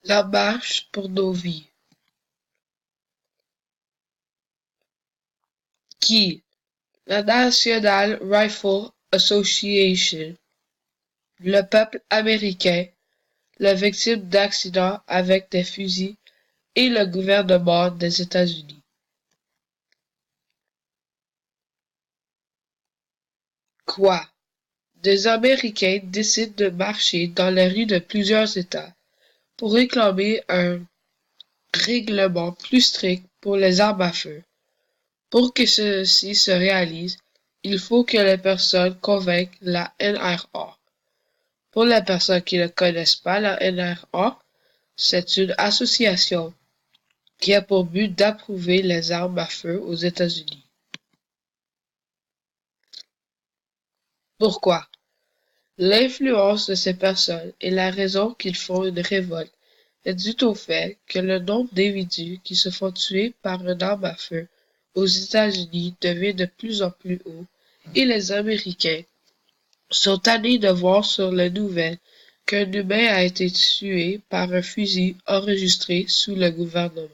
La marche pour nos vies, qui, la National Rifle Association, le peuple américain, les victimes d'accidents avec des fusils et le gouvernement des États-Unis. Quoi? Des Américains décident de marcher dans les rues de plusieurs États pour réclamer un règlement plus strict pour les armes à feu. Pour que ceci se réalise, il faut que les personnes convainquent la NRA. Pour les personnes qui ne connaissent pas la NRA, c'est une association qui a pour but d'approuver les armes à feu aux États-Unis. Pourquoi? L'influence de ces personnes et la raison qu'ils font une révolte est due au fait que le nombre d'individus qui se font tuer par une arme à feu aux États-Unis devient de plus en plus haut et les Américains sont tannés de voir sur les nouvelles qu'un humain a été tué par un fusil enregistré sous le gouvernement.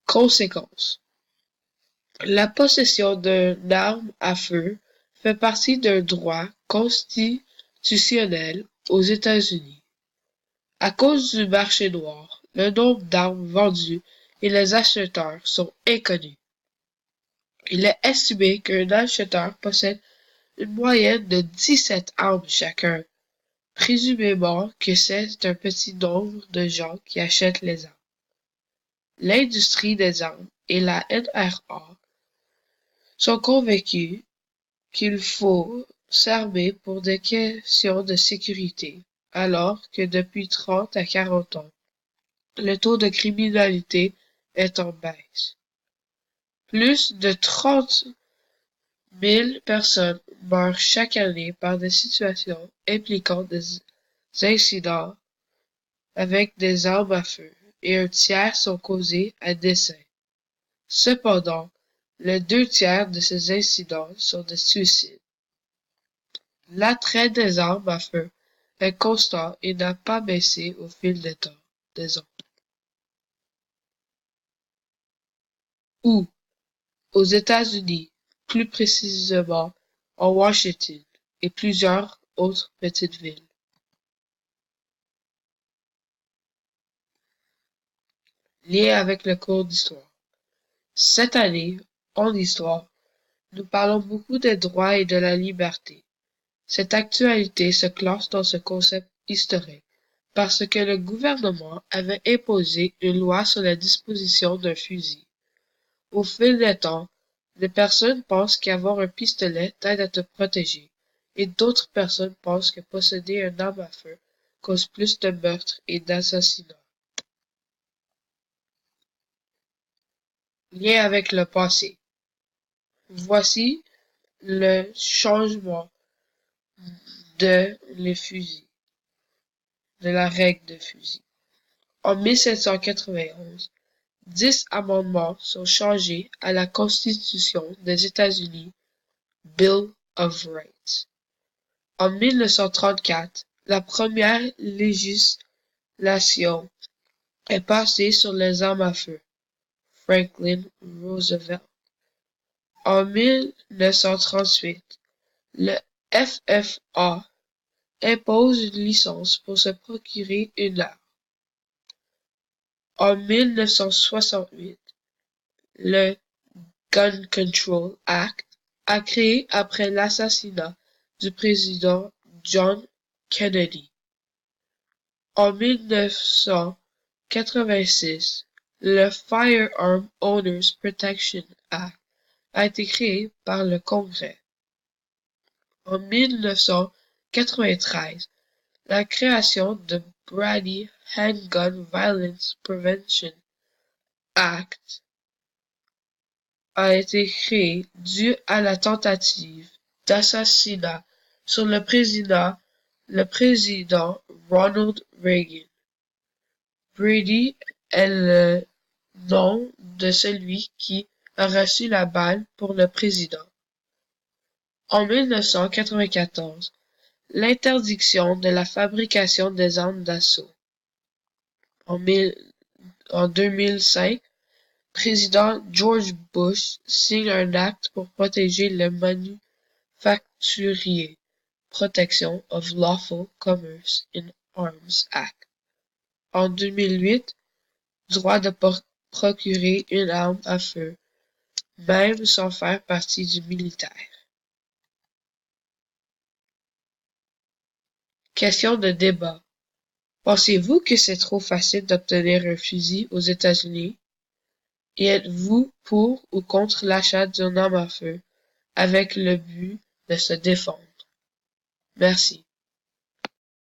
Conséquences. La possession d'une arme à feu fait partie d'un droit constitutionnel aux États-Unis. À cause du marché noir, le nombre d'armes vendues et les acheteurs sont inconnus. Il est estimé qu'un acheteur possède une moyenne de 17 armes chacun, présumément que c'est un petit nombre de gens qui achètent les armes. L'industrie des armes et la NRA sont convaincus qu'il faut s'armer pour des questions de sécurité, alors que depuis 30 à 40 ans, le taux de criminalité est en baisse. Plus de 30 000 personnes meurent chaque année par des situations impliquant des incidents avec des armes à feu et un tiers sont causés à dessein. Cependant, les 2 tiers de ces incidents sont des suicides. L'attrait des armes à feu est constant et n'a pas baissé au fil des ans. Où? Aux États-Unis, plus précisément en Washington et plusieurs autres petites villes. Lié avec le cours d'histoire. Cette année, en histoire, nous parlons beaucoup des droits et de la liberté. Cette actualité se classe dans ce concept historique parce que le gouvernement avait imposé une loi sur la disposition d'un fusil. Au fil des temps, des personnes pensent qu'avoir un pistolet t'aide à te protéger, et d'autres personnes pensent que posséder une arme à feu cause plus de meurtres et d'assassinats. Lien avec le passé. Voici le changement de les fusils, de la règle de fusil. En 1791, 10 amendements sont changés à la Constitution des États-Unis, Bill of Rights. En 1934, la première législation est passée sur les armes à feu, Franklin Roosevelt. En 1938, le FFA impose une licence pour se procurer une arme. En 1968, le Gun Control Act a créé après l'assassinat du président John Kennedy. En 1986, le Firearm Owners Protection Act a été créé par le Congrès. En 1993, la création de Brady Handgun Violence Prevention Act a été créé dû à la tentative d'assassinat sur le président Ronald Reagan. Brady est le nom de celui qui a reçu la balle pour le président. En 1994, l'interdiction de la fabrication des armes d'assaut. En 2005, président George Bush signe un acte pour protéger le manufacturier, Protection of Lawful Commerce in Arms Act. En 2008, droit de procurer une arme à feu, même sans faire partie du militaire. Question de débat. Pensez-vous que c'est trop facile d'obtenir un fusil aux États-Unis? Et êtes-vous pour ou contre l'achat d'une arme à feu avec le but de se défendre? Merci.